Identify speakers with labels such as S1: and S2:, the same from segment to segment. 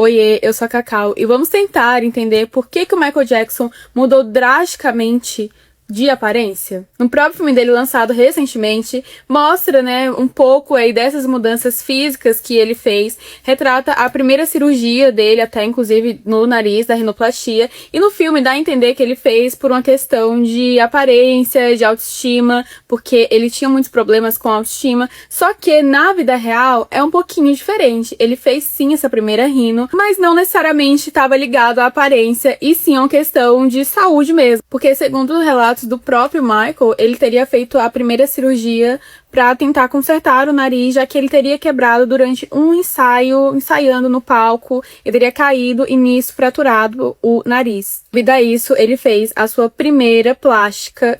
S1: Oiê, eu sou a Cacau e vamos tentar entender por que o Michael Jackson mudou drasticamente de aparência. No próprio filme dele, lançado recentemente, mostra, né, um pouco aí dessas mudanças físicas que ele fez, retrata a primeira cirurgia dele, até inclusive no nariz, da rinoplastia, e no filme dá a entender que ele fez por uma questão de aparência, de autoestima, porque ele tinha muitos problemas com autoestima, só que na vida real é um pouquinho diferente. Ele fez sim essa primeira rino, mas não necessariamente estava ligado à aparência, e sim a uma questão de saúde mesmo, porque segundo os relatos do próprio Michael, ele teria feito a primeira cirurgia para tentar consertar o nariz, já que ele teria quebrado durante um ensaio, ensaiando no palco, ele teria caído e nisso fraturado o nariz. Devido a isso, ele fez a sua primeira plástica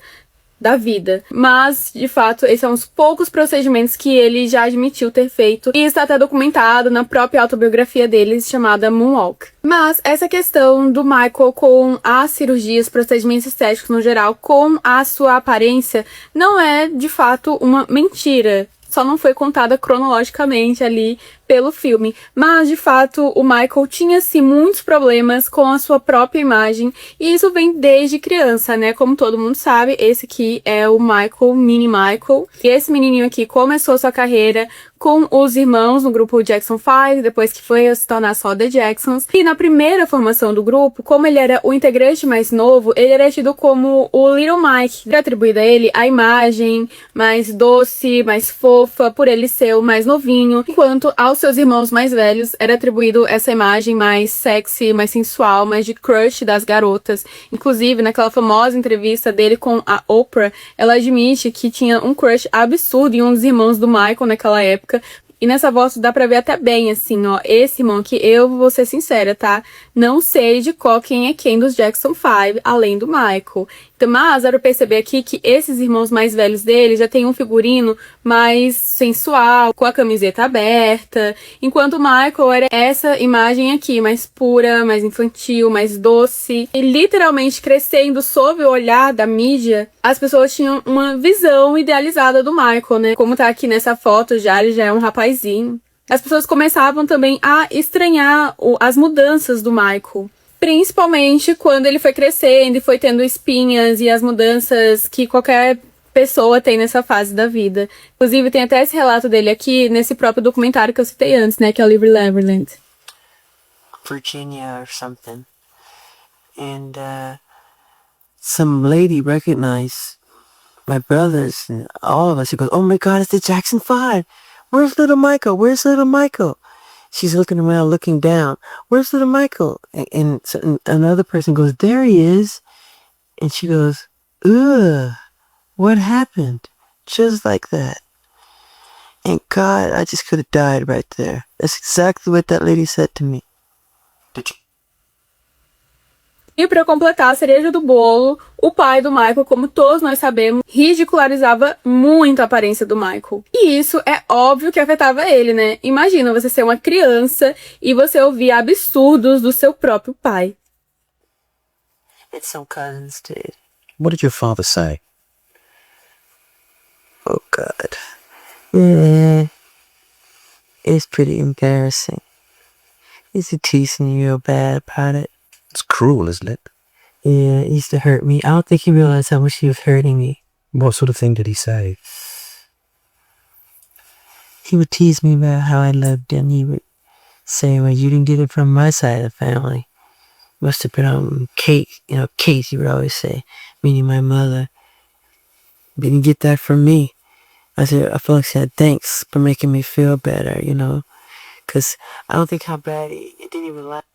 S1: da vida. Mas, de fato, esses são os poucos procedimentos que ele já admitiu ter feito, e está até documentado na própria autobiografia dele, chamada Moonwalk. Mas essa questão do Michael com as cirurgias, procedimentos estéticos no geral, com a sua aparência, não é, de fato, uma mentira. Só não foi contada cronologicamente ali pelo filme. Mas, de fato, o Michael tinha, sim, muitos problemas com a sua própria imagem. E isso vem desde criança, né? Como todo mundo sabe, esse aqui é o Michael, Mini Michael. E esse menininho aqui começou sua carreira com os irmãos no grupo Jackson 5, depois que foi se tornar só The Jacksons. E na primeira formação do grupo, como ele era o integrante mais novo, ele era tido como o Little Mike. Era atribuída a ele a imagem mais doce, mais fofa, por ele ser o mais novinho, enquanto aos seus irmãos mais velhos era atribuído essa imagem mais sexy, mais sensual, mais de crush das garotas. Inclusive, naquela famosa entrevista dele com a Oprah, ela admite que tinha um crush absurdo em um dos irmãos do Michael naquela época. E nessa voz dá pra ver até bem, assim, ó, esse irmão aqui, eu vou ser sincera, tá? Não sei de qual quem é quem dos Jackson 5, além do Michael. Então, mas dá pra perceber aqui que esses irmãos mais velhos dele já tem um figurino mais sensual, com a camiseta aberta, enquanto o Michael era essa imagem aqui, mais pura, mais infantil, mais doce. E literalmente crescendo sob o olhar da mídia, as pessoas tinham uma visão idealizada do Michael, né? Como tá aqui nessa foto já, ele já é um rapazinho. As pessoas começavam também a estranhar as mudanças do Michael. Principalmente quando ele foi crescendo e foi tendo espinhas e as mudanças que qualquer pessoa tem nessa fase da vida. Inclusive, tem até esse relato dele aqui nesse próprio documentário que eu citei antes, né? Que é o Live Neverland.
S2: Virginia or something. And some lady recognized my brothers and all of us. She goes, "Oh my God, it's the Jackson 5. Where's little Michael? Where's little Michael?" She's looking around, looking down. "Where's little Michael?" And another person goes, "There he is." And she goes, "Ugh, what happened?" Just like that. And God, I just could have died right there. That's exactly what that lady said to me.
S1: E para completar a cereja do bolo, o pai do Michael, como todos nós sabemos, ridicularizava muito a aparência do Michael. E isso é óbvio que afetava ele, né? Imagina você ser uma criança e você ouvir absurdos do seu próprio pai.
S2: And some cousins did.
S3: What did your father say?
S2: Oh God. Yeah. It's pretty embarrassing. Is he teasing you real bad about it?
S3: It's cruel, isn't it?
S2: Yeah, it used to hurt me. I don't think he realized how much he was hurting me.
S3: What sort of thing did he say?
S2: He would tease me about how I loved him. He would say, "Well, you didn't get it from my side of the family. Must have been on Kate, Kate," he would always say, meaning my mother. "Didn't get that from me." I felt like he said, "Thanks for making me feel better, Because I don't think how bad it didn't even last.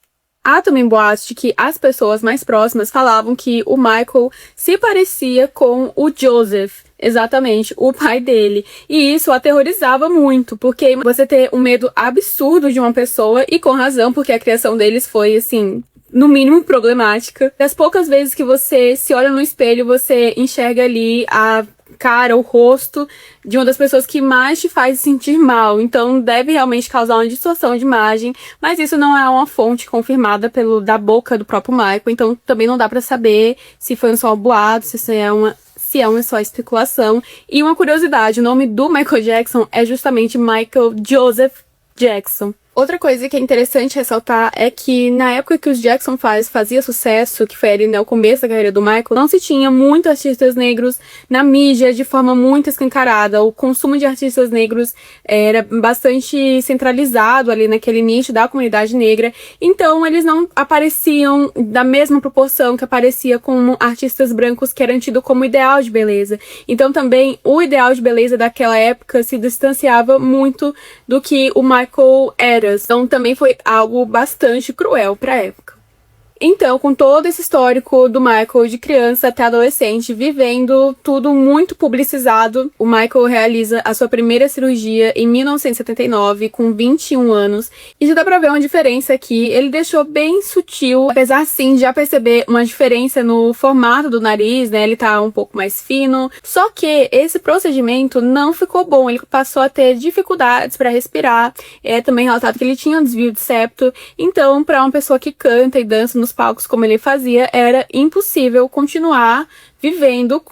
S1: Há também boatos de que as pessoas mais próximas falavam que o Michael se parecia com o Joseph, exatamente, o pai dele. E isso o aterrorizava muito, porque você ter um medo absurdo de uma pessoa, e com razão, porque a criação deles foi, assim, no mínimo problemática. Das poucas vezes que você se olha no espelho, você enxerga ali a cara, o rosto de uma das pessoas que mais te faz sentir mal. Então deve realmente causar uma distorção de imagem, mas isso não é uma fonte confirmada da boca do próprio Michael, então também não dá pra saber se foi só um boato, se é uma só especulação. E uma curiosidade, o nome do Michael Jackson é justamente Michael Joseph Jackson. Outra coisa que é interessante ressaltar é que na época que os Jackson 5 fazia sucesso, que foi ali, né, o começo da carreira do Michael, não se tinha muitos artistas negros na mídia de forma muito escancarada. O consumo de artistas negros era bastante centralizado ali naquele nicho da comunidade negra, então eles não apareciam da mesma proporção que aparecia com artistas brancos que eram tidos como ideal de beleza. Então também o ideal de beleza daquela época se distanciava muito do que o Michael era. Então também foi algo bastante cruel para a época. Então, com todo esse histórico do Michael de criança até adolescente, vivendo tudo muito publicizado, o Michael realiza a sua primeira cirurgia em 1979, com 21 anos. E já dá pra ver uma diferença aqui, ele deixou bem sutil, apesar sim de já perceber uma diferença no formato do nariz, né, ele tá um pouco mais fino. Só que esse procedimento não ficou bom, ele passou a ter dificuldades para respirar. É também relatado que ele tinha um desvio de septo, então para uma pessoa que canta e dança nos palcos como ele fazia, era impossível continuar vivendo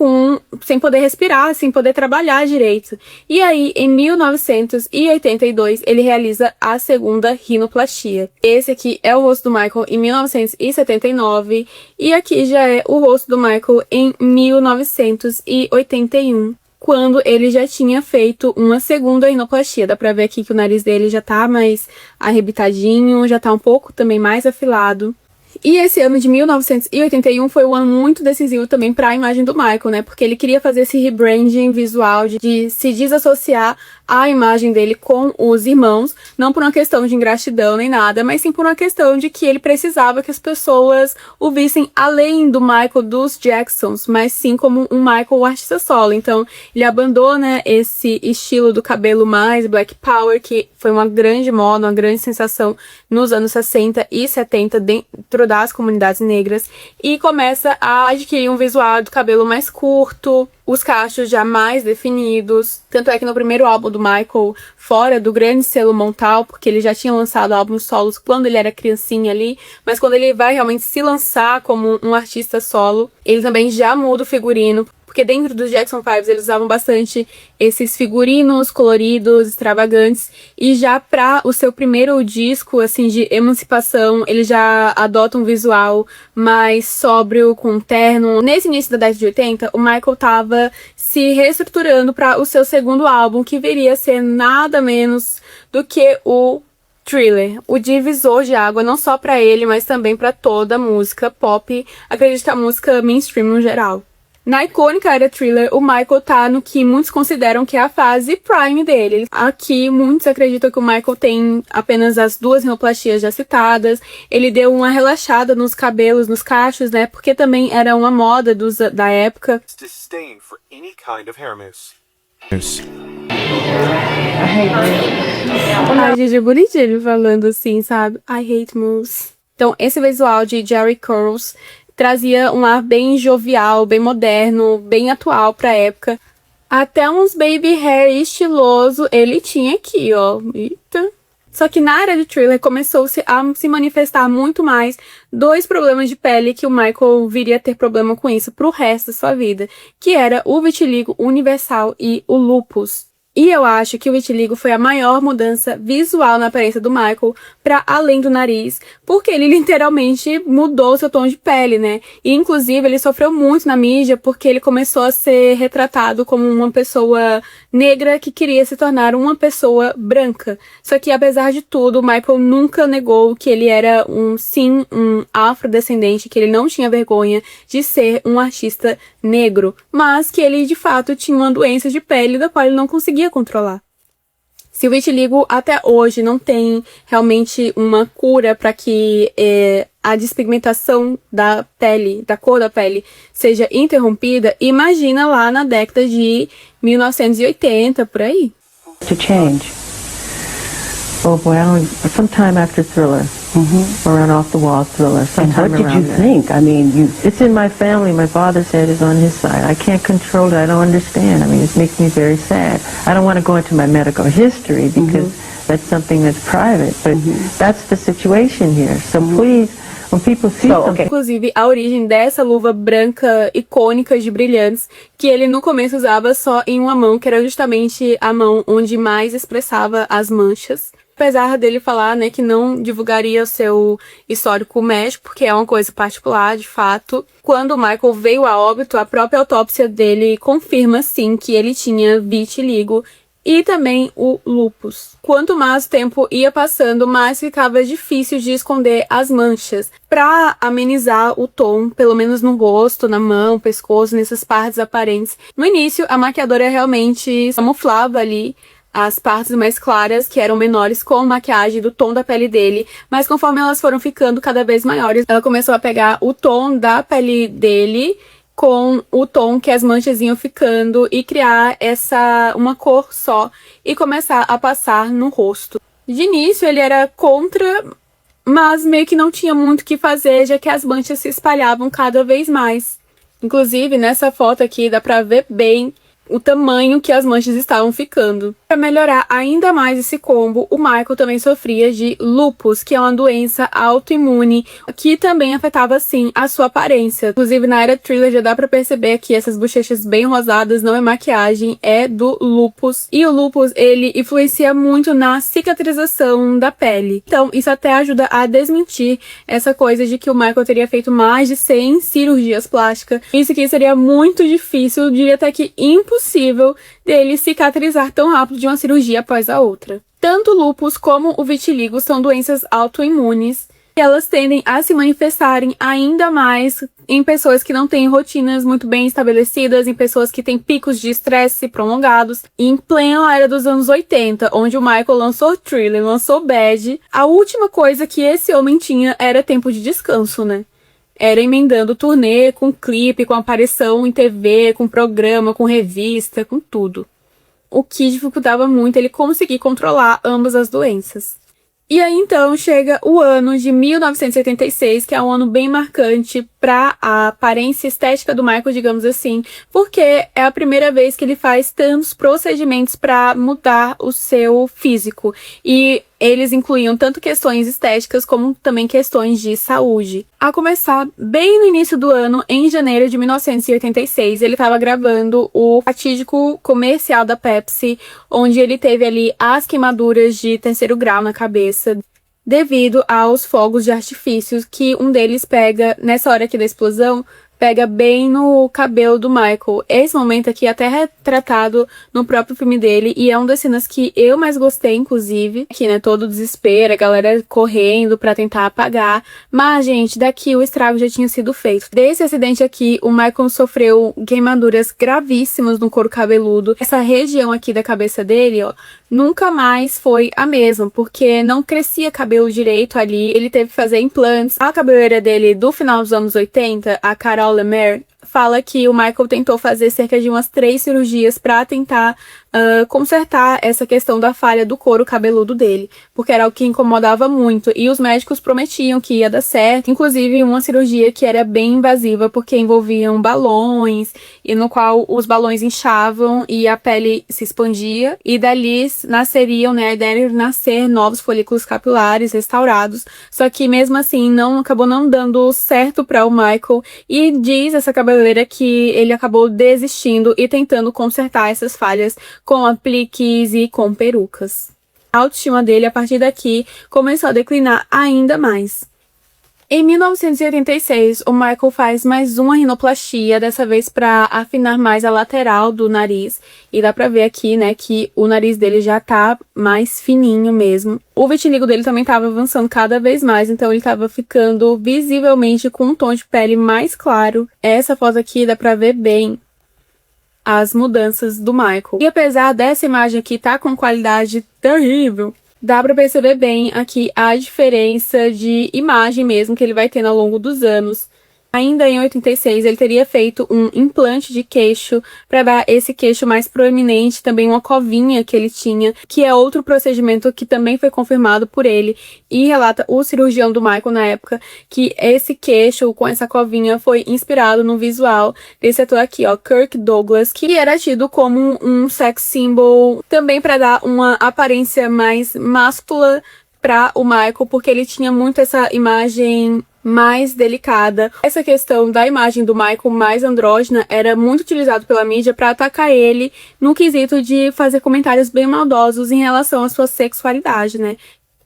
S1: sem poder respirar, sem poder trabalhar direito. E aí, em 1982, ele realiza a segunda rinoplastia. Esse aqui é o rosto do Michael em 1979, e aqui já é o rosto do Michael em 1981. Quando ele já tinha feito uma segunda rinoplastia. Dá pra ver aqui que o nariz dele já tá mais arrebitadinho, já tá um pouco também mais afilado. E esse ano de 1981 foi um ano muito decisivo também para a imagem do Michael, né? Porque ele queria fazer esse rebranding visual de se desassociar a imagem dele com os irmãos, não por uma questão de ingratidão nem nada, mas sim por uma questão de que ele precisava que as pessoas o vissem além do Michael dos Jacksons, mas sim como um Michael artista solo. Então ele abandona esse estilo do cabelo mais Black Power, que foi uma grande moda, uma grande sensação nos anos 60 e 70 dentro das comunidades negras, e começa a adquirir um visual do cabelo mais curto, os cachos já mais definidos. Tanto é que no primeiro álbum do Michael, fora do grande selo Motown, porque ele já tinha lançado álbuns solos quando ele era criancinha ali, mas quando ele vai realmente se lançar como um artista solo, ele também já muda o figurino, porque dentro dos Jackson 5 eles usavam bastante esses figurinos coloridos, extravagantes, e já para o seu primeiro disco, assim, de emancipação, ele já adota um visual mais sóbrio, com terno. Nesse início da década de 80, o Michael tava se reestruturando para o seu segundo álbum, que viria a ser nada menos do que o Thriller, o divisor de água, não só para ele, mas também para toda a música pop, acredito que a música mainstream no geral. Na icônica era Thriller, o Michael tá no que muitos consideram que é a fase prime dele. Aqui, muitos acreditam que o Michael tem apenas as 2 rinoplastias já citadas. Ele deu uma relaxada nos cabelos, nos cachos, né? Porque também era uma moda da época.
S4: Disdain for any kind of hair mousse.
S1: Ai, gente, é bonitinho ele falando assim, sabe? I hate mousse. Então, esse visual de Jerry Curls trazia um ar bem jovial, bem moderno, bem atual pra época. Até uns baby hair estiloso ele tinha aqui, ó. Eita. Só que na área de Thriller começou-se a se manifestar muito mais 2 problemas de pele que o Michael viria a ter problema com isso pro resto da sua vida, que era o vitiligo universal e o lupus. E eu acho que o vitiligo foi a maior mudança visual na aparência do Michael para além do nariz, porque ele literalmente mudou seu tom de pele, né? E inclusive ele sofreu muito na mídia porque ele começou a ser retratado como uma pessoa negra que queria se tornar uma pessoa branca. Só que apesar de tudo, o Michael nunca negou que ele era um afrodescendente, que ele não tinha vergonha de ser um artista negro, mas que ele de fato tinha uma doença de pele da qual ele não conseguia controlar. Se o vitiligo até hoje não tem realmente uma cura para que a despigmentação da pele, da cor da pele, seja interrompida, imagina lá na década de 1980, por aí.
S5: To change. Oh boy, sometime after Thriller, or an Off the Wall Thriller.
S6: And what did you think? I mean,
S5: It's in my family. My father's head is on his side. I can't control it. I don't understand. I mean, it makes me very sad. I don't want to go into my medical history because that's something that's private, but that's the situation here. So please, when people see something...
S1: Inclusive, a origem dessa luva branca icônica de brilhantes, que ele no começo usava só em uma mão, que era justamente a mão onde mais expressava as manchas. Apesar dele falar, né, que não divulgaria o seu histórico médico, porque é uma coisa particular, de fato. Quando o Michael veio a óbito, a própria autópsia dele confirma, sim, que ele tinha vitiligo e também o lúpus. Quanto mais o tempo ia passando, mais ficava difícil de esconder as manchas. Para amenizar o tom, pelo menos no rosto, na mão, pescoço, nessas partes aparentes. No início, a maquiadora realmente camuflava ali as partes mais claras, que eram menores, com maquiagem do tom da pele dele, mas conforme elas foram ficando cada vez maiores, ela começou a pegar o tom da pele dele com o tom que as manchas iam ficando e criar uma cor só e começar a passar no rosto. De início ele era contra, mas meio que não tinha muito o que fazer, já que as manchas se espalhavam cada vez mais. Inclusive, nessa foto aqui dá pra ver bem o tamanho que as manchas estavam ficando. Para melhorar ainda mais esse combo, o Michael também sofria de lúpus, que é uma doença autoimune que também afetava, sim, a sua aparência. Inclusive, na era Thriller já dá pra perceber que essas bochechas bem rosadas não é maquiagem, é do lúpus. E o lúpus, ele influencia muito na cicatrização da pele. Então, isso até ajuda a desmentir essa coisa de que o Michael teria feito mais de 100 cirurgias plásticas. Isso aqui seria muito difícil, eu diria até que impossível dele cicatrizar tão rápido de uma cirurgia após a outra. Tanto o lúpus como o vitiligo são doenças autoimunes e elas tendem a se manifestarem ainda mais em pessoas que não têm rotinas muito bem estabelecidas, em pessoas que têm picos de estresse prolongados. E em plena era dos anos 80, onde o Michael lançou Thriller, lançou Bad, a última coisa que esse homem tinha era tempo de descanso, né? Era emendando turnê, com clipe, com aparição em TV, com programa, com revista, com tudo. O que dificultava muito ele conseguir controlar ambas as doenças. E aí então chega o ano de 1986, que é um ano bem marcante para a aparência estética do Michael, digamos assim, porque é a primeira vez que ele faz tantos procedimentos para mudar o seu físico. E eles incluíam tanto questões estéticas como também questões de saúde. A começar bem no início do ano, em janeiro de 1986, ele estava gravando o fatídico comercial da Pepsi, onde ele teve ali as queimaduras de terceiro grau na cabeça, devido aos fogos de artifícios, que um deles pega, nessa hora aqui da explosão, pega bem no cabelo do Michael. Esse momento aqui é até retratado no próprio filme dele, e é uma das cenas que eu mais gostei, inclusive. Aqui, né, todo o desespero, a galera correndo pra tentar apagar. Mas, gente, daqui o estrago já tinha sido feito. Desse acidente aqui, o Michael sofreu queimaduras gravíssimas no couro cabeludo. Essa região aqui da cabeça dele, ó, nunca mais foi a mesma, porque não crescia cabelo direito ali. Ele teve que fazer implantes. A cabeleira dele do final dos anos 80, a Carol Lemaire, fala que o Michael tentou fazer cerca de umas 3 cirurgias para tentar consertar essa questão da falha do couro cabeludo dele, porque era o que incomodava muito, e os médicos prometiam que ia dar certo, inclusive uma cirurgia que era bem invasiva, porque envolviam balões, e no qual os balões inchavam e a pele se expandia, e dali nasceriam, né, a ideia era nascer novos folículos capilares restaurados, só que mesmo assim acabou não dando certo para o Michael, e diz essa cabeleira que ele acabou desistindo e tentando consertar essas falhas com apliques e com perucas. A autoestima dele, a partir daqui, começou a declinar ainda mais. Em 1986, o Michael faz mais uma rinoplastia, dessa vez para afinar mais a lateral do nariz. E dá pra ver aqui, né, que o nariz dele já tá mais fininho mesmo. O vitiligo dele também tava avançando cada vez mais, então ele tava ficando visivelmente com um tom de pele mais claro. Essa foto aqui dá pra ver bem as mudanças do Michael. E apesar dessa imagem aqui tá com qualidade terrível, dá pra perceber bem aqui a diferença de imagem mesmo que ele vai tendo ao longo dos anos. Ainda em 86, ele teria feito um implante de queixo para dar esse queixo mais proeminente, também uma covinha que ele tinha, que é outro procedimento que também foi confirmado por ele, e relata o cirurgião do Michael na época, que esse queixo com essa covinha foi inspirado no visual desse ator aqui, ó, Kirk Douglas, que era tido como um sex symbol, também para dar uma aparência mais máscula para o Michael, porque ele tinha muito essa imagem mais delicada. Essa questão da imagem do Michael mais andrógena era muito utilizado pela mídia para atacar ele no quesito de fazer comentários bem maldosos em relação à sua sexualidade, né?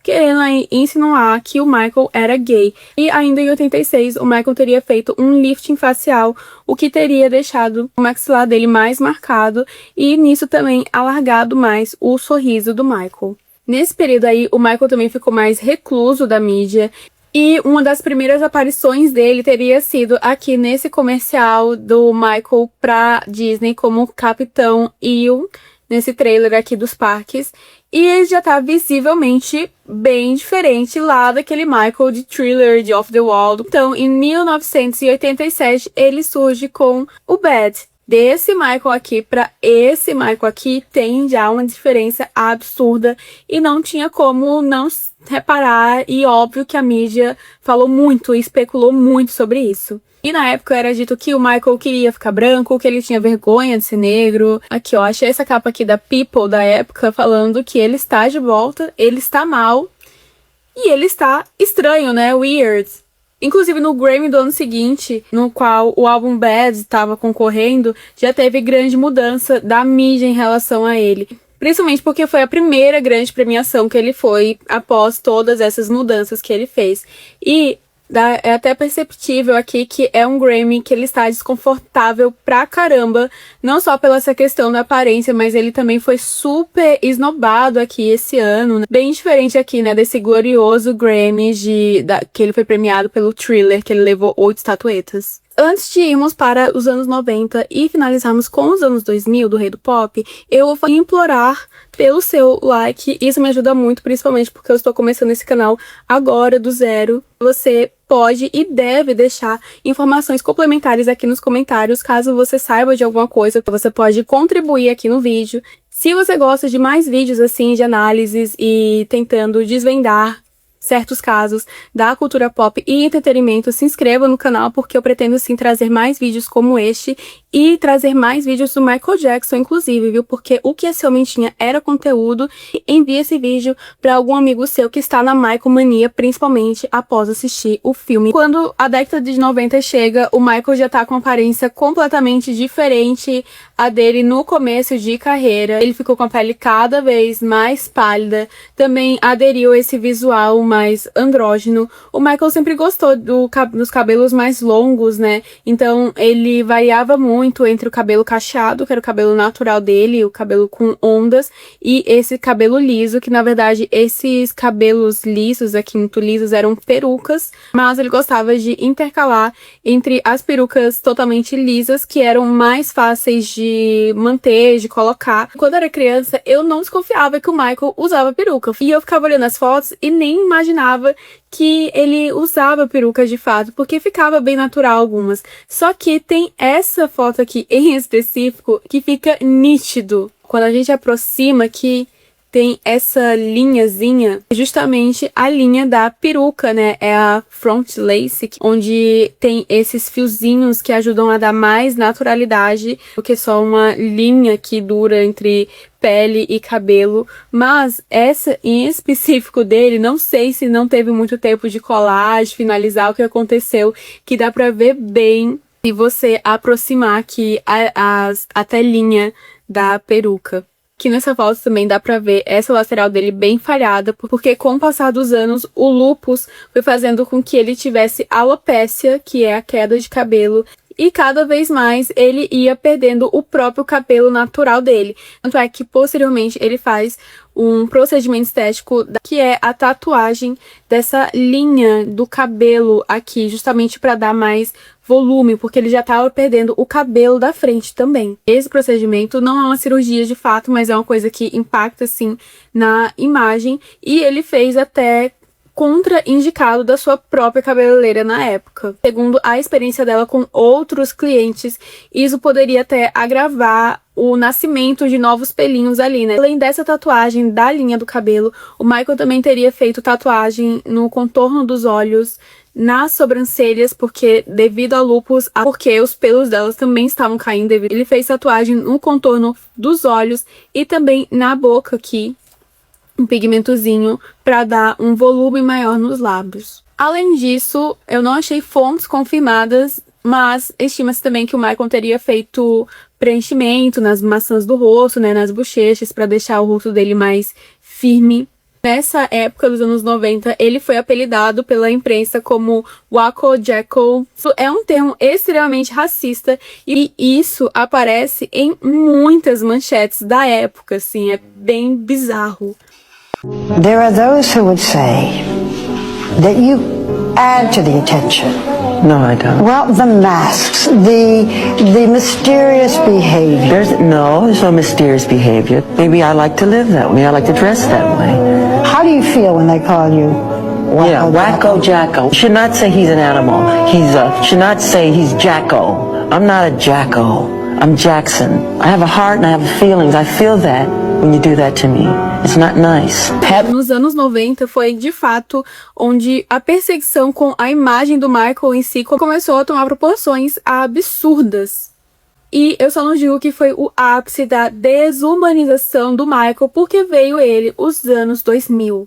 S1: Querendo aí insinuar que o Michael era gay. E ainda em 86, o Michael teria feito um lifting facial, o que teria deixado o maxilar dele mais marcado e nisso também alargado mais o sorriso do Michael. Nesse período aí, o Michael também ficou mais recluso da mídia. E uma das primeiras aparições dele teria sido aqui nesse comercial do Michael pra Disney como Capitão EO, nesse trailer aqui dos parques. E ele já tá visivelmente bem diferente lá daquele Michael de Thriller, de Off the Wall. Então, em 1987, ele surge com o Bad. Desse Michael aqui pra esse Michael aqui tem já uma diferença absurda e não tinha como não reparar, e óbvio que a mídia falou muito e especulou muito sobre isso. E na época era dito que o Michael queria ficar branco, que ele tinha vergonha de ser negro. Aqui, ó, achei essa capa aqui da People da época falando que ele está de volta, ele está mal e ele está estranho, né? Weird. Inclusive no Grammy do ano seguinte, no qual o álbum Bad estava concorrendo, já teve grande mudança da mídia em relação a ele. Principalmente porque foi a primeira grande premiação que ele foi após todas essas mudanças que ele fez. E é até perceptível aqui que é um Grammy que ele está desconfortável pra caramba, não só pela essa questão da aparência, mas ele também foi super esnobado aqui esse ano, né? Bem diferente aqui, né, desse glorioso Grammy que ele foi premiado pelo Thriller, que ele levou 8 estatuetas. Antes de irmos para os anos 90 e finalizarmos com os anos 2000 do Rei do Pop, eu vou implorar pelo seu like. Isso me ajuda muito, principalmente porque eu estou começando esse canal agora do zero. Você pode e deve deixar informações complementares aqui nos comentários, caso você saiba de alguma coisa, você pode contribuir aqui no vídeo. Se você gosta de mais vídeos assim, de análises e tentando desvendar certos casos da cultura pop e entretenimento, se inscreva no canal, porque eu pretendo sim trazer mais vídeos como este e trazer mais vídeos do Michael Jackson, inclusive, viu? Porque o que esse homem tinha era conteúdo. Envie esse vídeo para algum amigo seu que está na Michael Mania, principalmente após assistir o filme. Quando a década de 90 chega, o Michael já tá com uma aparência completamente diferente a dele no começo de carreira. Ele ficou com a pele cada vez mais pálida, também aderiu a esse visual mais andrógeno. O Michael sempre gostou dos cabelos mais longos, né? Então ele variava muito entre o cabelo cacheado, que era o cabelo natural dele, o cabelo com ondas, e esse cabelo liso, que na verdade esses cabelos lisos aqui, muito lisos, eram perucas, mas ele gostava de intercalar entre as perucas totalmente lisas, que eram mais fáceis de manter, de colocar. Quando eu era criança, eu não desconfiava que o Michael usava peruca, e eu ficava olhando as fotos e nem imaginava que ele usava peruca de fato, porque ficava bem natural algumas. Só que tem essa foto aqui em específico que fica nítido. Quando a gente aproxima aqui, tem essa linhazinha, justamente a linha da peruca, né? É a front lace, onde tem esses fiozinhos que ajudam a dar mais naturalidade do que só uma linha que dura entre pele e cabelo. Mas essa em específico dele, não sei se não teve muito tempo de colar, de finalizar o que aconteceu, que dá pra ver bem se você aproximar aqui a telinha da peruca. Que nessa foto também dá pra ver essa lateral dele bem falhada, porque com o passar dos anos, o lúpus foi fazendo com que ele tivesse alopécia, que é a queda de cabelo, e cada vez mais ele ia perdendo o próprio cabelo natural dele. Tanto é que posteriormente ele faz um procedimento estético que é a tatuagem dessa linha do cabelo aqui, justamente para dar mais volume, porque ele já estava perdendo o cabelo da frente também. Esse procedimento não é uma cirurgia de fato, mas é uma coisa que impacta sim na imagem, e ele fez até contraindicado da sua própria cabeleireira na época. Segundo a experiência dela com outros clientes, isso poderia até agravar o nascimento de novos pelinhos ali, né? Além dessa tatuagem da linha do cabelo, o Michael também teria feito tatuagem no contorno dos olhos, nas sobrancelhas, porque devido ao lúpus, porque os pelos delas também estavam caindo, ele fez tatuagem no contorno dos olhos e também na boca aqui, um pigmentozinho para dar um volume maior nos lábios. Além disso, eu não achei fontes confirmadas, mas estima-se também que o Michael teria feito preenchimento nas maçãs do rosto, né, nas bochechas, para deixar o rosto dele mais firme. Nessa época dos anos 90, ele foi apelidado pela imprensa como Wacko Jacko. Isso é um termo extremamente racista e isso aparece em muitas manchetes da época, assim, é bem bizarro.
S7: There are those who would say that you add to the attention.
S5: No, I don't.
S7: Well, the masks, the mysterious behavior.
S5: There's no mysterious behavior. Maybe I like to live that way. I like to dress that way.
S7: How do you feel when they call you
S5: Wacko Jacko? Should not say he's an animal. Should not say he's Jacko. I'm not a Jacko. I'm Jackson. I have a heart and I have feelings. I feel that when you do that to me. It's not nice.
S1: Nos anos 90 foi, de fato, onde a perseguição com a imagem do Michael em si começou a tomar proporções absurdas. E eu só não digo que foi o ápice da desumanização do Michael, porque veio ele os anos 2000.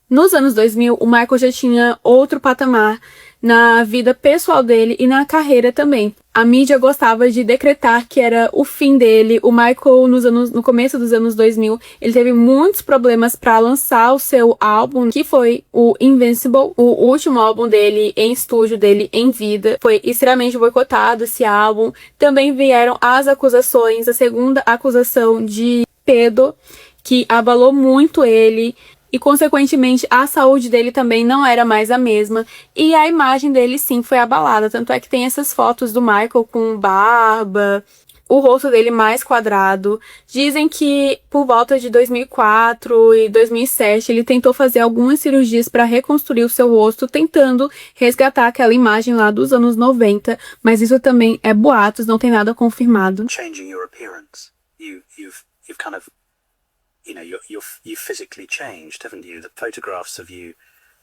S1: Nos anos 2000, o Michael já tinha outro patamar na vida pessoal dele e na carreira também. A mídia gostava de decretar que era o fim dele. O Michael, no começo dos anos 2000, ele teve muitos problemas para lançar o seu álbum, que foi o Invincible, o último álbum dele em estúdio, dele em vida. Foi extremamente boicotado esse álbum. Também vieram as acusações, a segunda acusação de pedo, que abalou muito ele. E, consequentemente, a saúde dele também não era mais a mesma. E a imagem dele, sim, foi abalada. Tanto é que tem essas fotos do Michael com barba, o rosto dele mais quadrado. Dizem que, por volta de 2004 e 2007, ele tentou fazer algumas cirurgias para reconstruir o seu rosto, tentando resgatar aquela imagem lá dos anos 90. Mas isso também é boatos, não tem nada confirmado.
S3: Changing your appearance. You've kind of, you know, you've physically changed, haven't you? The photographs of you,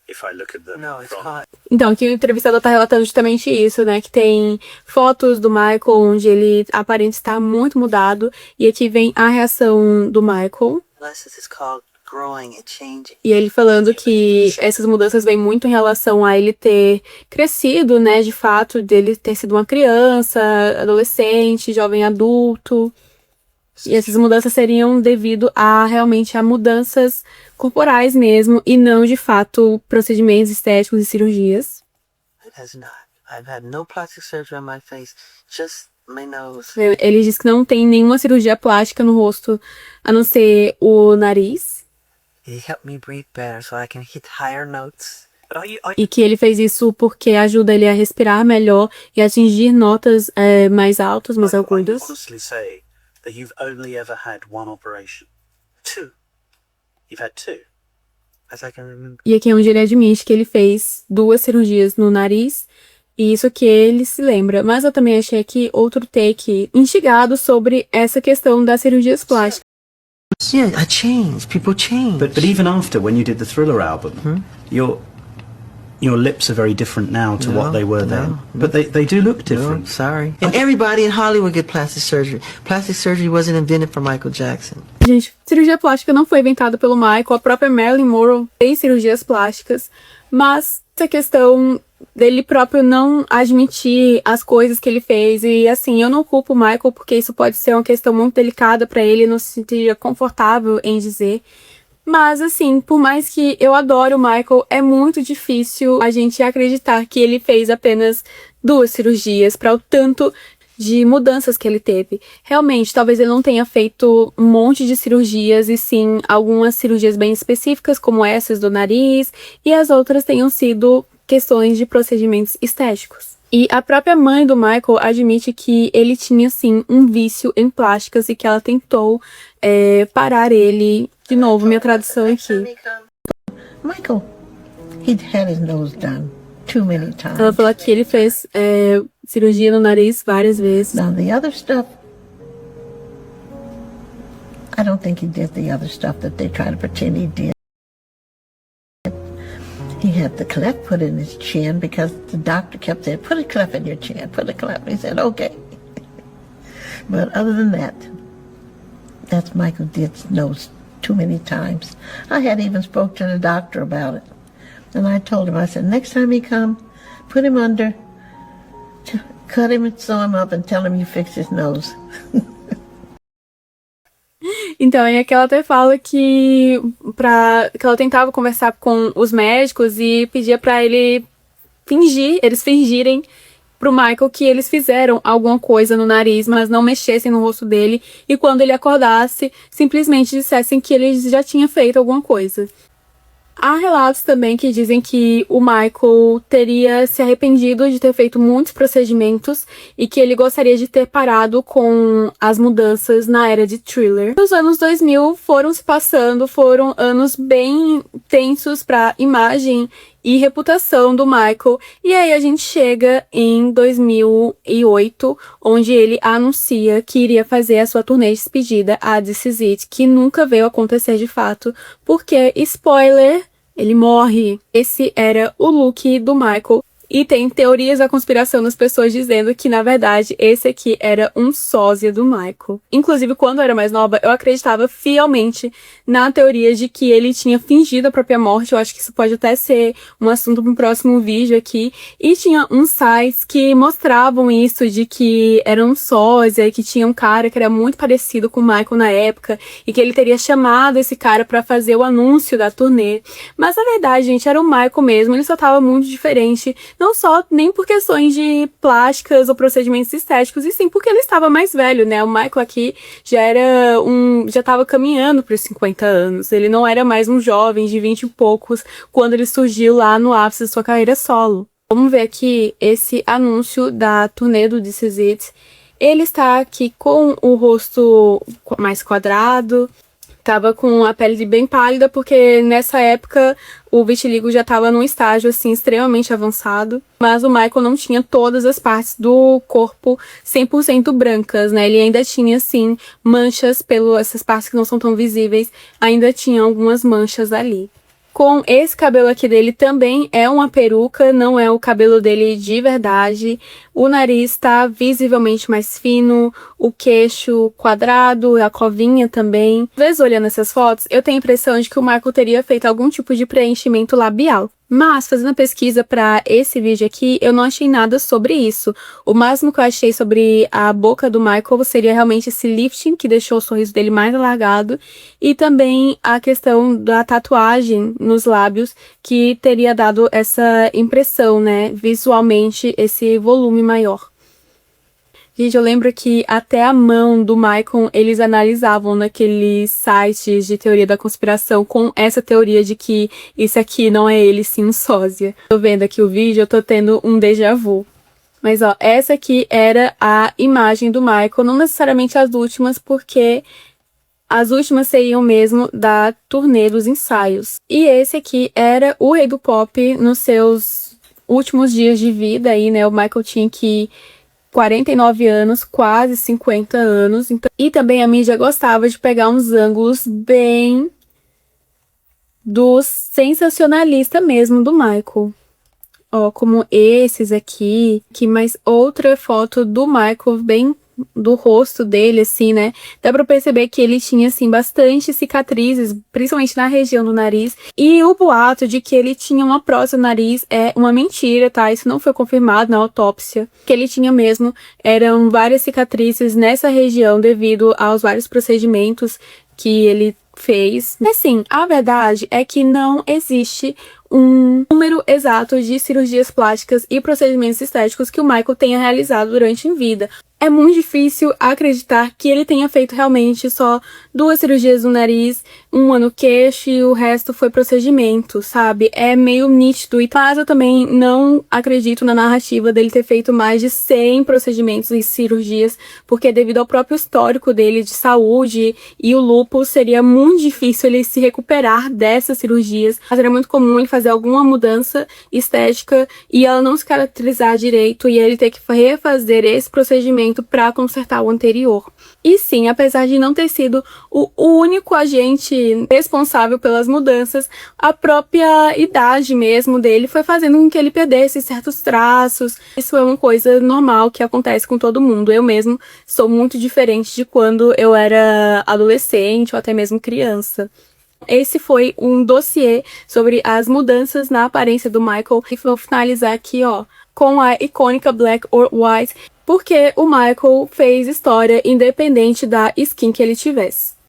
S3: if I look at them.
S2: No, it's not.
S1: Então, aqui o entrevistador tá relatando justamente isso, né? Que tem fotos do Michael onde ele aparenta estar muito mudado. E aqui vem a reação do Michael.
S2: This is called growing and changing.
S1: E ele falando que essas mudanças vêm muito em relação a ele ter crescido, né? De fato, dele ter sido uma criança, adolescente, jovem adulto. E essas mudanças seriam devido realmente a mudanças corporais mesmo, e não, de fato, procedimentos estéticos e cirurgias.
S2: It has not. I've had no plastic surgery on my face, just my nose.
S1: Ele diz que não tem nenhuma cirurgia plástica no rosto, a não ser o nariz.
S2: It helped me breathe better so I can hit higher notes.
S1: E que ele fez isso porque ajuda ele a respirar melhor e atingir notas mais altas, mais agudas.
S3: Honestly say that you've only ever had one operation.
S2: Two,
S3: You've had two.
S2: as I can remember.
S1: E aqui é onde ele admite que ele fez 2 cirurgias no nariz, e isso que ele se lembra. Mas eu também achei aqui outro take instigado sobre essa questão das cirurgias plásticas.
S2: Yeah, I changed. People change.
S3: But even after, when you did the Thriller album, your lips are very different now to what they were then. But they do look
S2: No,
S3: different.
S2: sorry. And everybody in Hollywood get plastic surgery. Plastic surgery wasn't invented for Michael Jackson.
S1: Gente, cirurgia plástica não foi inventada pelo Michael, a própria Marilyn Monroe tem cirurgias plásticas, mas essa questão dele próprio não admitir as coisas que ele fez, e assim, eu não culpo o Michael porque isso pode ser uma questão muito delicada pra ele, não se sentiria confortável em dizer. Mas, assim, por mais que eu adore o Michael, é muito difícil a gente acreditar que ele fez apenas 2 cirurgias para o tanto de mudanças que ele teve. Realmente, talvez ele não tenha feito um monte de cirurgias, e sim algumas cirurgias bem específicas, como essas do nariz, e as outras tenham sido questões de procedimentos estéticos. E a própria mãe do Michael admite que ele tinha, sim, um vício em plásticas e que ela tentou parar ele. De novo, minha tradução aqui.
S6: Michael, he'd had his nose done too many times.
S1: Ela falou que ele fez cirurgia no nariz várias vezes.
S6: Now the other stuff, I don't think he did the other stuff that they try to pretend he did. He had the cleft put in his chin because the doctor kept saying, put a cleft in your chin, put a cleft. He said, okay. But other than that, that's Michael did's nose too many times. I had even spoke to the doctor about it. And I told him, I said, next time he come, put him under, cut him and sew him up and tell him you fixed his nose.
S1: Então, é que ela até fala que ela tentava conversar com os médicos e pedia pra eles fingirem pro Michael que eles fizeram alguma coisa no nariz, mas não mexessem no rosto dele, e quando ele acordasse, simplesmente dissessem que ele já tinha feito alguma coisa. Há relatos também que dizem que o Michael teria se arrependido de ter feito muitos procedimentos e que ele gostaria de ter parado com as mudanças na era de Thriller. Os anos 2000 foram se passando, foram anos bem tensos para a imagem e reputação do Michael, e aí a gente chega em 2008, onde ele anuncia que iria fazer a sua turnê de despedida, a This Is It, que nunca veio acontecer de fato, porque, spoiler, ele morre. Esse era o look do Michael. E tem teorias da conspiração das pessoas dizendo que, na verdade, esse aqui era um sósia do Michael. Inclusive, quando eu era mais nova, eu acreditava fielmente na teoria de que ele tinha fingido a própria morte. Eu acho que isso pode até ser um assunto para um próximo vídeo aqui. E tinha uns sites que mostravam isso, de que era um sósia e que tinha um cara que era muito parecido com o Michael na época e que ele teria chamado esse cara para fazer o anúncio da turnê. Mas, na verdade, gente, era o Michael mesmo. Ele só tava muito diferente. Não só nem por questões de plásticas ou procedimentos estéticos, e sim porque ele estava mais velho, né? O Michael aqui já estava caminhando para os 50 anos. Ele não era mais um jovem de 20 e poucos quando ele surgiu lá no ápice de sua carreira solo. Vamos ver aqui esse anúncio da turnê do This Is It. Ele está aqui com o rosto mais quadrado. Tava com a pele bem pálida, porque nessa época o vitiligo já tava num estágio, assim, extremamente avançado. Mas o Michael não tinha todas as partes do corpo 100% brancas, né? Ele ainda tinha, assim, manchas essas partes que não são tão visíveis. Ainda tinha algumas manchas ali. Com esse cabelo aqui dele também é uma peruca, não é o cabelo dele de verdade. O nariz tá visivelmente mais fino, o queixo quadrado, a covinha também. Às vezes, olhando essas fotos, eu tenho a impressão de que o Michael teria feito algum tipo de preenchimento labial. Mas, fazendo a pesquisa para esse vídeo aqui, eu não achei nada sobre isso. O máximo que eu achei sobre a boca do Michael seria realmente esse lifting, que deixou o sorriso dele mais alargado, e também a questão da tatuagem nos lábios, que teria dado essa impressão, né, visualmente, esse volume maior. Gente, eu lembro que até a mão do Michael eles analisavam naqueles sites de teoria da conspiração com essa teoria de que isso aqui não é ele, sim um sósia. Tô vendo aqui o vídeo, eu tô tendo um déjà vu. Mas ó, essa aqui era a imagem do Michael, não necessariamente as últimas, porque as últimas seriam mesmo da turnê dos ensaios. E esse aqui era o rei do pop nos seus últimos dias de vida aí, né? O Michael tinha que 49 anos, quase 50 anos. Então, e também a mídia gostava de pegar uns ângulos bem do sensacionalista mesmo do Michael. Ó, como esses aqui, mais outra foto do Michael bem do rosto dele, assim, né? Dá pra perceber que ele tinha, assim, bastante cicatrizes, principalmente na região do nariz. E o boato de que ele tinha uma prótese no nariz é uma mentira, tá? Isso não foi confirmado na autópsia. O que ele tinha mesmo eram várias cicatrizes nessa região devido aos vários procedimentos que ele fez. Assim, a verdade é que não existe um número exato de cirurgias plásticas e procedimentos estéticos que o Michael tenha realizado durante a vida. É muito difícil acreditar que ele tenha feito realmente só 2 cirurgias no nariz, uma no queixo e o resto foi procedimento, sabe? É meio nítido. Mas eu também não acredito na narrativa dele ter feito mais de 100 procedimentos e cirurgias, porque devido ao próprio histórico dele de saúde e o lúpus, seria muito difícil ele se recuperar dessas cirurgias. Mas era muito comum ele fazer alguma mudança estética e ela não se caracterizar direito e ele ter que refazer esse procedimento para consertar o anterior. E sim, apesar de não ter sido o único agente responsável pelas mudanças, a própria idade mesmo dele foi fazendo com que ele perdesse certos traços. Isso é uma coisa normal que acontece com todo mundo. Eu mesmo sou muito diferente de quando eu era adolescente ou até mesmo criança. Esse foi um dossiê sobre as mudanças na aparência do Michael. E vou finalizar aqui, ó, com a icônica Black or White, porque o Michael fez história independente da skin que ele tivesse.